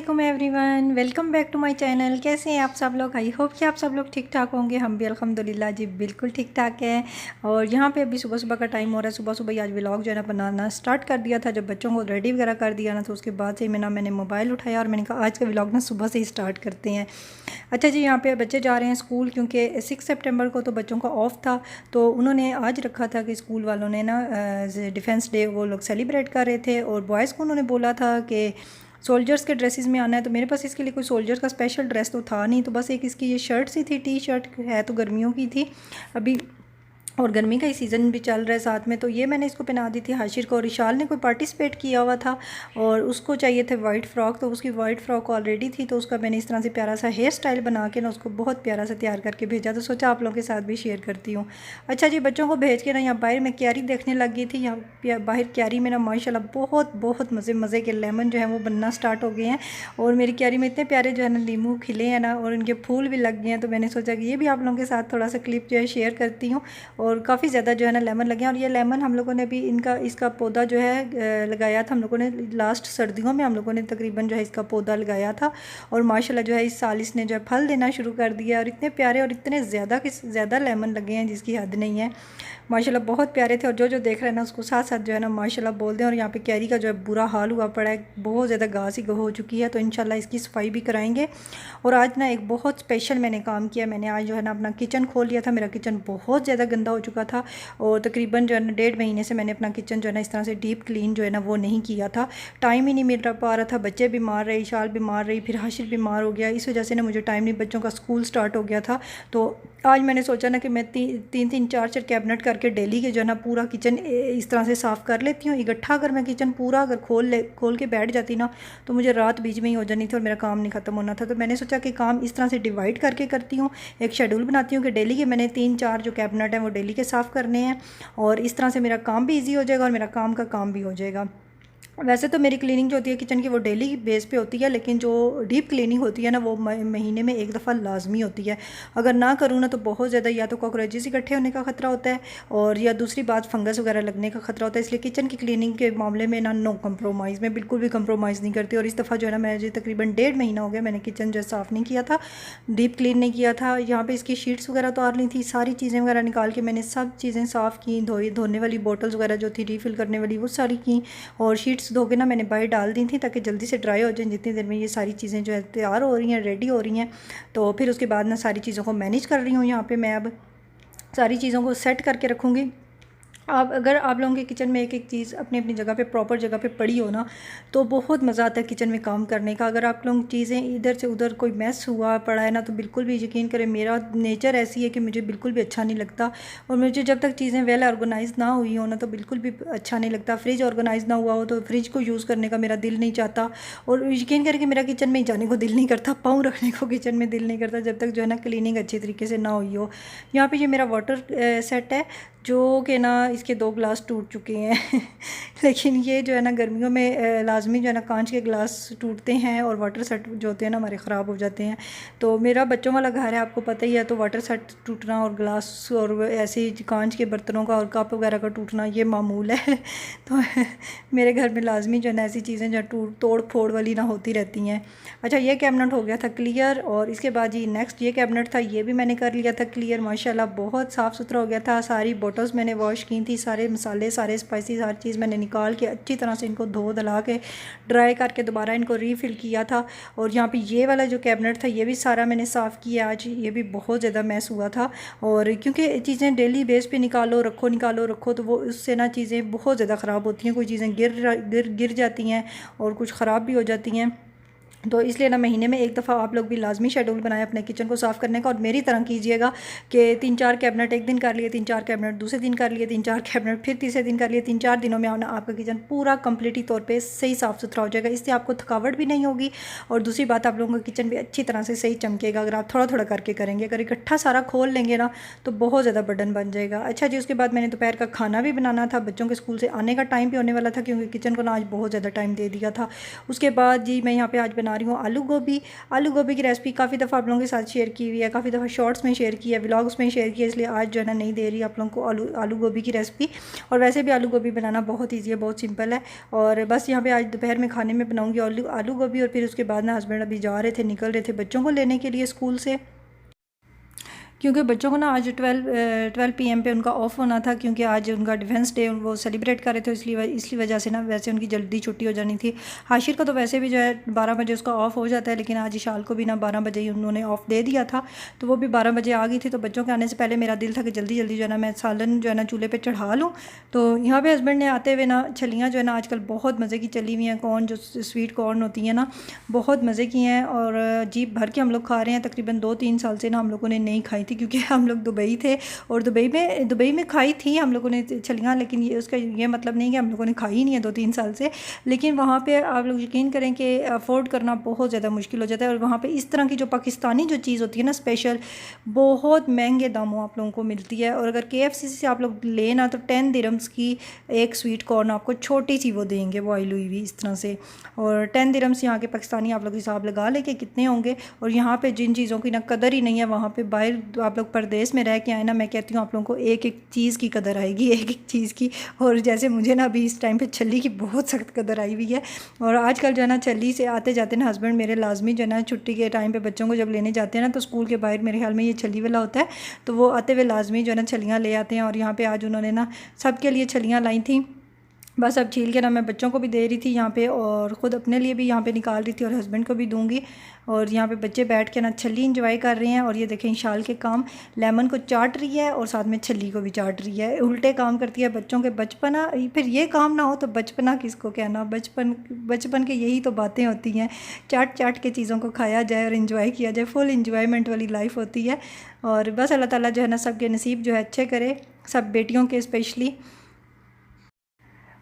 वालेकुम everyone, welcome back to my channel. कैसे हैं आप सब लोग? आई होप कि आप सब लोग ठीक ठाक होंगे। हम भी अल्हम्दुलिल्लाह जी बिल्कुल ठीक ठाक हैं। और यहाँ पे अभी सुबह सुबह का टाइम हो रहा है। सुबह सुबह ही आज व्लॉग जो है ना बनाना स्टार्ट कर दिया था। जब बच्चों को रेडी वगैरह कर दिया ना, तो उसके बाद से मैंने मोबाइल उठाया और मैंने कहा आज का व्लॉग ना सुबह से ही स्टार्ट करते हैं। अच्छा जी, यहाँ पे बच्चे जा रहे हैं स्कूल, क्योंकि 6 सितंबर को तो बच्चों का ऑफ था। तो उन्होंने आज रखा था कि स्कूल वालों ने ना डिफेंस डे वो लोग सेलिब्रेट कर रहे थे। और बॉयज़ को उन्होंने बोला था कि सोल्जर्स के ड्रेसेस में आना है। तो मेरे पास इसके लिए कोई सोल्जर्स का स्पेशल ड्रेस तो था नहीं, तो बस एक इसकी ये शर्ट सी थी, टी शर्ट है, तो गर्मियों की थी अभी, और गर्मी का ही सीज़न भी चल रहा है साथ में। तो ये मैंने इसको पहना दी थी हाशिर को। और इशाल ने कोई पार्टिसिपेट किया हुआ था और उसको चाहिए थे वाइट फ़्रॉक, तो उसकी वाइट फ़्रॉक ऑलरेडी थी। तो उसका मैंने इस तरह से प्यारा सा हेयर स्टाइल बना के ना उसको बहुत प्यारा सा तैयार करके भेजा। तो सोचा आप लोगों के साथ भी शेयर करती हूँ। अच्छा जी, बच्चों को भेज के ना यहाँ बाहर मैं क्यारी देखने लग गई थी। यहाँ बाहर क्यारी में ना माशाल्लाह बहुत बहुत मज़े के लेमन जो है वो बनना स्टार्ट हो गए हैं। और मेरी क्यारी में इतने प्यारे जो है ना नींबू खिले हैं ना, और उनके फूल भी लग गए हैं। तो मैंने सोचा कि ये भी आप लोगों के साथ थोड़ा सा क्लिप जो है शेयर करती हूँ। और काफ़ी ज़्यादा जो है ना लेमन लगे हैं। और ये लेमन हम लोगों ने भी इसका पौधा जो है लगाया था हम लोगों ने लास्ट सर्दियों में। हम लोगों ने तकरीबन जो है इसका पौधा लगाया था, और माशाल्लाह जो है इस साल इसने जो है फल देना शुरू कर दिया। और इतने प्यारे और इतने ज़्यादा लेमन लगे हैं जिसकी हद नहीं है। माशाल्लाह बहुत प्यारे थे। और जो देख रहे हैं ना उसको साथ साथ जो है ना माशाल्लाह बोल दें। और यहाँ पे कैरी का जो है बुरा हाल हुआ पड़ा है, बहुत ज़्यादा घास ही हो चुकी है। तो इंशाल्लाह इसकी सफाई भी कराएंगे। और आज ना एक बहुत स्पेशल मैंने काम किया। मैंने आज जो है ना अपना किचन खोल लिया था। मेरा किचन बहुत ज़्यादा गंदा हो चुका था, और तकरीबन जो है ना 1.5 महीने से मैंने अपना किचन जो है ना इस तरह से डीप क्लीन जो है ना वो नहीं किया था। टाइम ही नहीं मिल पा रहा था। बच्चे बीमार रहे, इशाल बीमार रही, फिर हाशिर बीमार हो गया। इस वजह से ना मुझे टाइम नहीं, बच्चों का स्कूल स्टार्ट हो गया था। तो आज मैंने सोचा ना कि मैं 3-4 कैबिनेट करके डेली के जो है ना पूरा किचन इस तरह से साफ़ कर लेती हूँ इकट्ठा। अगर मैं किचन पूरा अगर खोल के बैठ जाती ना, तो मुझे रात बीच में ही हो जानी थी और मेरा काम नहीं ख़त्म होना था। तो मैंने सोचा कि काम इस तरह से डिवाइड करके करती हूँ, एक शेड्यूल बनाती हूँ कि डेली के मैंने 3-4 जो कैबिनेट हैं वो डेली के साफ़ करने हैं। और इस तरह से मेरा काम भी ईजी हो जाएगा और मेरा काम का काम भी हो जाएगा। वैसे तो मेरी क्लीनिंग जो होती है किचन की वो डेली बेस पे होती है, लेकिन जो डीप क्लीनिंग होती है ना वो महीने में एक दफ़ा लाजमी होती है। अगर ना करूँ ना तो बहुत ज़्यादा या तो कॉकरोचेस इकट्ठे होने का ख़तरा होता है, और या दूसरी बात फंगस वगैरह लगने का ख़तरा होता है। इसलिए किचन की क्लीनिंग के मामले में ना नो कंप्रोमाइज़, मैं बिल्कुल भी कंप्रोमाइज़ नहीं करती। और इस दफ़ा जो है ना मुझे तकरीबन 1.5 महीना हो गया मैंने किचन जो साफ़ नहीं किया था, डीप क्लीन नहीं किया था। यहाँ पर इसकी शीट्स वगैरह उतार ली थी, सारी चीज़ें वगैरह निकाल के मैंने सब चीज़ें साफ़ की। धोने वाली बोटल्स वगैरह जो थी रीफ़िल करने वाली वो सारी की, और शीट्स धो के ना मैंने बाहर डाल दी थी ताकि जल्दी से ड्राई हो जाए। जितनी देर में ये सारी चीज़ें जो है तैयार हो रही हैं, रेडी हो रही हैं, तो फिर उसके बाद ना सारी चीज़ों को मैनेज कर रही हूँ। यहाँ पे मैं अब सारी चीज़ों को सेट करके रखूँगी। आप अगर आप लोगों के किचन में एक एक चीज़ अपनी अपनी जगह पे प्रॉपर जगह पे पड़ी हो ना, तो बहुत मज़ा आता है किचन में काम करने का। अगर आप लोग चीज़ें इधर से उधर कोई मैस हुआ पड़ा है ना, तो बिल्कुल भी यकीन करें मेरा नेचर ऐसी है कि मुझे बिल्कुल भी अच्छा नहीं लगता। और मुझे जब तक चीज़ें वेल ऑर्गेनाइज ना हुई हो ना तो बिल्कुल भी अच्छा नहीं लगता। फ्रिज ऑर्गेनाइज ना हुआ हो तो फ्रिज को यूज़ करने का मेरा दिल नहीं चाहता। और यकीन करके मेरा किचन में जाने को दिल नहीं करता, पाँव रखने को किचन में दिल नहीं करता जब तक जो है ना क्लीनिंग अच्छी तरीके से ना हुई हो। यहाँ पर ये मेरा वाटर सेट है जो कि ना इसके 2 गिलास टूट चुके हैं लेकिन ये जो है ना गर्मियों में लाजमी जो है ना कांच के गिलास टूटते हैं, और वाटर सेट जो होते हैं ना हमारे ख़राब हो जाते हैं। तो मेरा बच्चों वाला घर है, आपको पता ही है, तो वाटर सेट टूटना और गिलास और ऐसे कांच के बर्तनों का और कप वगैरह का टूटना ये मामूल है तो मेरे घर में लाजमी जो है ना ऐसी चीज़ें जो तोड़ फोड़ वाली ना होती रहती हैं। अच्छा, ये कैबिनेट हो गया था क्लियर, और इसके बाद जी नेक्स्ट ये कैबिनेट था, ये भी मैंने कर लिया था क्लियर। माशाल्लाह बहुत साफ़ सुथरा हो गया था। सारी बोटल्स मैंने वॉश की थी, सारे मसाले सारे स्पाइसेस हर चीज़ मैंने निकाल के अच्छी तरह से इनको धो धला के ड्राई करके दोबारा इनको रीफ़िल किया था। और यहाँ पे ये वाला जो कैबिनेट था ये भी सारा मैंने साफ़ किया आज। ये भी बहुत ज़्यादा मैस हुआ था, और क्योंकि चीज़ें डेली बेस पे निकालो रखो तो वो उससे ना चीज़ें बहुत ज़्यादा ख़राब होती हैं। कोई चीज़ें गिर जाती हैं और कुछ ख़राब भी हो जाती हैं। तो इसलिए ना महीने में एक दफ़ा आप लोग भी लाजमी शेड्यूल बनाएं अपने किचन को साफ़ करने का। और मेरी तरह कीजिएगा कि 3-4 कैबिनेट एक दिन कर लिए, 3-4 कैबिनेट दूसरे दिन कर लिए, 3-4 कैबिनेट फिर तीसरे दिन कर लिए। 3-4 दिनों में ना आपका किचन पूरा कम्प्लीटली तौर पे सही साफ़ सुथरा हो जाएगा। इससे आपको थकावट भी नहीं होगी, और दूसरी बात आप लोगों का किचन भी अच्छी तरह से सही चमकेगा अगर आप थोड़ा थोड़ा करके करेंगे। अगर इकट्ठा सारा खोल लेंगे ना तो बहुत ज़्यादा बर्डन बन जाएगा। अच्छा जी, उसके बाद मैंने दोपहर का खाना भी बनाना था, बच्चों के स्कूल से आने का टाइम भी होने वाला था, क्योंकि किचन को ना आज बहुत ज़्यादा टाइम दे दिया था। उसके बाद जी मैं यहाँ पर आज बना बना रही हूँ आलू गोभी। आलू गोभी की रेसिपी काफ़ी दफ़ा आप लोगों के साथ शेयर की हुई है, काफ़ी दफ़ा शॉर्ट्स में शेयर की है, व्लॉग्स में शेयर किया, इसलिए आज जो है ना नहीं दे रही आप लोगों को आलू गोभी की रेसिपी। और वैसे भी आलू गोभी बनाना बहुत ईजी है, बहुत सिंपल है। और बस यहाँ पे आज दोपहर में खाने में बनाऊँगी आलू गोभी। और फिर उसके बाद ना हस्बैंड अभी जा रहे थे, निकल रहे थे बच्चों को लेने के लिए स्कूल से, क्योंकि बच्चों को ना आज 12 PM पे उनका ऑफ़ होना था, क्योंकि आज उनका डिफेंस डे वो सेलिब्रेट कर रहे थे, इसलिए वजह से ना वैसे उनकी जल्दी छुट्टी हो जानी थी। हाशिर को तो वैसे भी जो है 12 बजे उसका ऑफ़ हो जाता है, लेकिन आज इशाल को भी ना 12 बजे ही उन्होंने ऑफ़ दे दिया था, तो वो भी 12 बजे आ गई थी। तो बच्चों के आने से पहले मेरा दिल था कि जल्दी जल्दी जो है ना मैं सालन जो है ना चूल्हे पर चढ़ा लूँ। तो यहाँ पर हस्बैंड ने आते हुए ना छलियाँ जो है ना आजकल बहुत मज़े की चली हुई हैं, कॉर्न जो स्वीट कॉर्न होती हैं ना, बहुत मज़े की हैं और जीप भर के हम लोग खा रहे हैं। तकरीबन 2-3 साल से ना हम लोगों ने नहीं खाई थी, क्योंकि हम लोग दुबई थे और दुबई में खाई थी हम लोगों ने छलियाँ, लेकिन ये उसका ये मतलब नहीं कि हम लोगों ने खाई नहीं है 2-3 साल से। लेकिन वहाँ पे आप लोग यकीन करें कि अफोर्ड करना बहुत ज़्यादा मुश्किल हो जाता है। और वहाँ पे इस तरह की जो पाकिस्तानी जो चीज़ होती है ना स्पेशल, बहुत महंगे दामों आप लोगों को मिलती है। और अगर KFC से आप लोग लेना तो 10 दिरहम्स की एक स्वीट कॉर्न आपको छोटी सी वो देंगे, बॉयल हुई हुई इस तरह से। और 10 दिरहम्स यहाँ के पाकिस्तानी आप लोग हिसाब लगा ले कि कितने होंगे। और यहाँ पे जिन चीज़ों की ना कदर ही नहीं है, वहाँ पे बाहर आप लोग परदेश में रह के आए ना, मैं कहती हूँ आप लोगों को एक एक चीज़ की कदर आएगी, एक एक चीज़ की। और जैसे मुझे ना अभी इस टाइम पे छल्ली की बहुत सख्त कदर आई हुई है। और आजकल जो है ना छल्ली से आते जाते ना हस्बैंड मेरे लाजमी जो है ना छुट्टी के टाइम पे बच्चों को जब लेने जाते हैं ना, तो स्कूल के बाहर मेरे ख्याल में ये छल्ली वाला होता है, तो वो आते हुए लाजमी जो है ना छलियाँ ले आते हैं। और यहाँ पर आज उन्होंने ना सबके लिए छलियाँ लाई थी, बस अब छील के ना मैं बच्चों को भी दे रही थी यहाँ पे, और ख़ुद अपने लिए भी यहाँ पे निकाल रही थी और हस्बैंड को भी दूंगी। और यहाँ पे बच्चे बैठ के ना छल्ली इंजॉय कर रहे हैं। और ये देखें शाल के काम, लेमन को चाट रही है और साथ में छल्ली को भी चाट रही है। उल्टे काम करती है बच्चों के, बचपना। फिर ये काम ना हो तो बचपना किसको कहना, बचपन के यही तो बातें होती हैं, चाट चाट के चीज़ों को खाया जाए और इन्जॉय किया जाए, फुल इंजॉयमेंट वाली लाइफ होती है। और बस अल्लाह ताला जो है ना सबके नसीब जो है अच्छे करे, सब बेटियों के स्पेशली।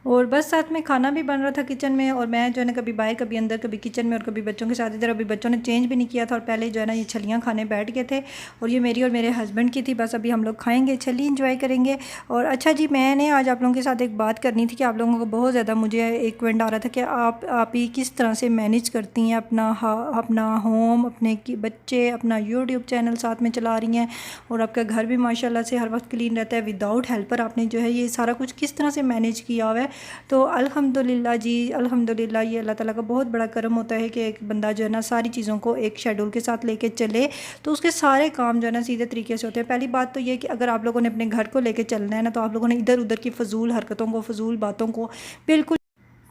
और बस साथ में खाना भी बन रहा था किचन में, और मैं जो है ना कभी बाहर कभी अंदर कभी किचन में और कभी बच्चों के साथ इधर। अभी बच्चों ने चेंज भी नहीं किया था और पहले जो है ना ये छलियाँ खाने बैठ गए थे, और ये मेरी और मेरे हस्बैंड की थी। बस अभी हम लोग खाएंगे, छली इंजॉय करेंगे। और अच्छा जी, मैंने आज आप लोगों के साथ एक बात करनी थी कि आप लोगों को बहुत ज़्यादा मुझे एक कमेंट आ रहा था कि आप ही किस तरह से मैनेज करती हैं अपना होम, अपने बच्चे, अपना यूट्यूब चैनल साथ में चला रही हैं, और आपका घर भी माशाल्लाह से हर वक्त क्लीन रहता है। विदाउट हेल्पर आपने जो है ये सारा कुछ किस तरह से मैनेज किया हुआ है। तो अल्हम्दुलिल्लाह जी, अल्हम्दुलिल्लाह, ये अल्लाह ताला का बहुत बड़ा करम होता है कि एक बंदा जो है ना सारी चीज़ों को एक शेड्यूल के साथ लेके चले, तो उसके सारे काम जो है ना सीधे तरीके से होते हैं। पहली बात तो ये कि अगर आप लोगों ने अपने घर को लेके चलना है ना, तो आप लोगों ने इधर उधर की फ़जूल हरकतों को, फ़जूल बातों को बिल्कुल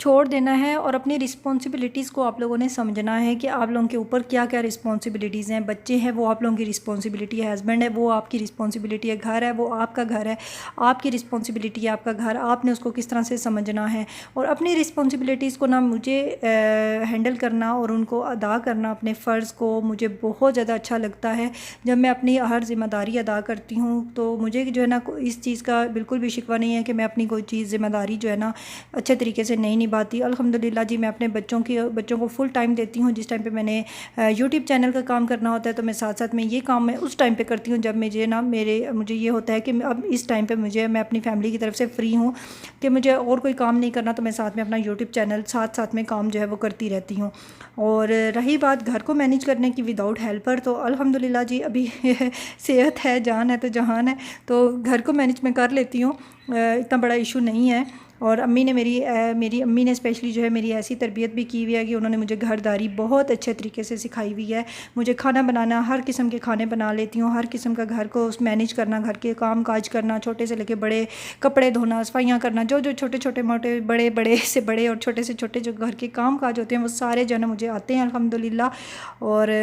छोड़ देना है, और अपनी रिस्पॉन्सिबिलिटीज़ को आप लोगों ने समझना है कि आप लोगों के ऊपर क्या क्या रिस्पॉन्सिबिलिटीज़ हैं। बच्चे हैं वो आप लोगों की रिस्पॉन्सिबिलिटी है, हस्बैंड है वो आपकी रिस्पॉन्सिबिलिटी है, घर है वो आपका घर है, आपकी रिस्पॉन्सिबिलिटी है आपका घर, आपने उसको किस तरह से समझना है। और अपनी रिस्पॉन्सिबिलिटीज़ को ना मुझे हैंडल करना और उनको अदा करना, अपने फ़र्ज़ को, मुझे बहुत ज़्यादा अच्छा लगता है। जब मैं अपनी हर ज़िम्मेदारी अदा करती हूँ तो मुझे जो है ना इस चीज़ का बिल्कुल भी शिकवा नहीं है कि मैं अपनी कोई चीज़ ज़िम्मेदारी जो है ना अच्छे तरीके से नहीं निभाती। अल्हम्दुलिल्लाह जी, मैं अपने बच्चों को फुल टाइम देती हूँ। जिस टाइम पे मैंने यूट्यूब चैनल का काम करना होता है तो मैं साथ साथ में ये काम मैं उस टाइम पे करती हूँ जब मुझे ये होता है कि अब इस टाइम पे मैं अपनी फैमिली की तरफ से फ्री हूँ कि मुझे और कोई काम नहीं करना, तो मैं साथ में अपना यूट्यूब चैनल साथ में काम जो है वो करती रहती हूँ। और रही बात घर को मैनेज करने की विदाउट हेल्पर, तो अल्हम्दुलिल्लाह जी अभी सेहत है, जान है तो जहान है, तो घर को मैनेज मैं कर लेती हूँ, इतना बड़ा इशू नहीं है। और अम्मी ने मेरी अम्मी ने स्पेशली जो है मेरी ऐसी तरबियत भी की हुई है कि उन्होंने मुझे घरदारी बहुत अच्छे तरीके से सिखाई हुई है। मुझे खाना बनाना, हर किस्म के खाने बना लेती हूँ, हर किस्म का घर को मैनेज करना, घर के काम काज करना, छोटे से लेके बड़े, कपड़े धोना, सफाइयाँ करना, जो छोटे छोटे मोटे, बड़े से बड़े और छोटे से छोटे जो घर के काम काज होते हैं वो सारे जो है ना मुझे आते हैं अल्हम्दुलिल्लाह। और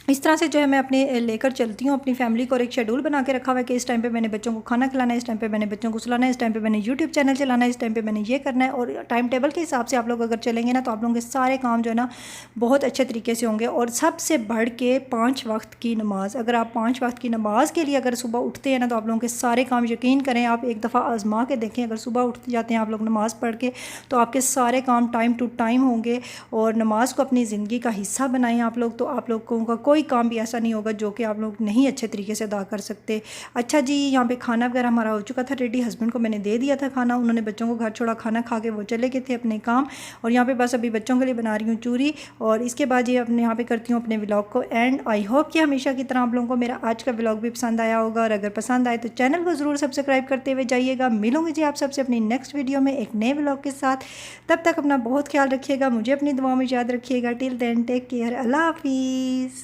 इस तरह से जो है मैं अपने लेकर चलती हूँ अपनी फैमिली को, और एक शेड्यूल बना के रखा हुआ है कि इस टाइम पे मैंने बच्चों को खाना खिलाना है, इस टाइम पे मैंने बच्चों को सुलाना है, इस टाइम पे मैंने यूट्यूब चैनल चलाना है, इस टाइम पे मैंने ये करना है। और टाइम टेबल के हिसाब से आप लोग अगर चलेंगे ना तो आप लोगों के सारे काम जो है ना बहुत अच्छे तरीके से होंगे। और सबसे बढ़ के 5 वक्त की नमाज़, अगर आप 5 वक्त की नमाज़ के लिए अगर सुबह उठते हैं ना तो आप लोगों के सारे काम, यकीन करें आप एक दफ़ा आजमा के देखें, अगर सुबह उठ जाते हैं आप लोग नमाज़ पढ़ के तो आपके सारे काम टाइम टू टाइम होंगे। और नमाज़ को अपनी ज़िंदगी का हिस्सा बनाएं आप लोग, तो आप लोगों का कोई कोई काम भी ऐसा नहीं होगा जो कि आप लोग नहीं अच्छे तरीके से अदा कर सकते। अच्छा जी, यहाँ पे खाना वगैरह हमारा हो चुका था रेडी। हस्बैंड को मैंने दे दिया था खाना, उन्होंने बच्चों को घर छोड़ा, खाना खा के वो चले गए थे अपने काम। और यहाँ पे बस अभी बच्चों के लिए बना रही हूँ चूरी, और इसके बाद ये अपने यहाँ पे करती हूँ अपने व्लॉग को एंड। आई होप कि हमेशा की तरह आप लोगों को मेरा आज का व्लॉग भी पसंद आया होगा, और अगर पसंद आए तो चैनल को ज़रूर सब्सक्राइब करते हुए जाइएगा। मिलूंगी जी आप सबसे अपनी नेक्स्ट वीडियो में एक नए व्लॉग के साथ। तब तक अपना बहुत ख्याल रखिएगा, मुझे अपनी दुआओं में याद रखिएगा। टिल देन टेक केयर, अल्लाह हाफिज़।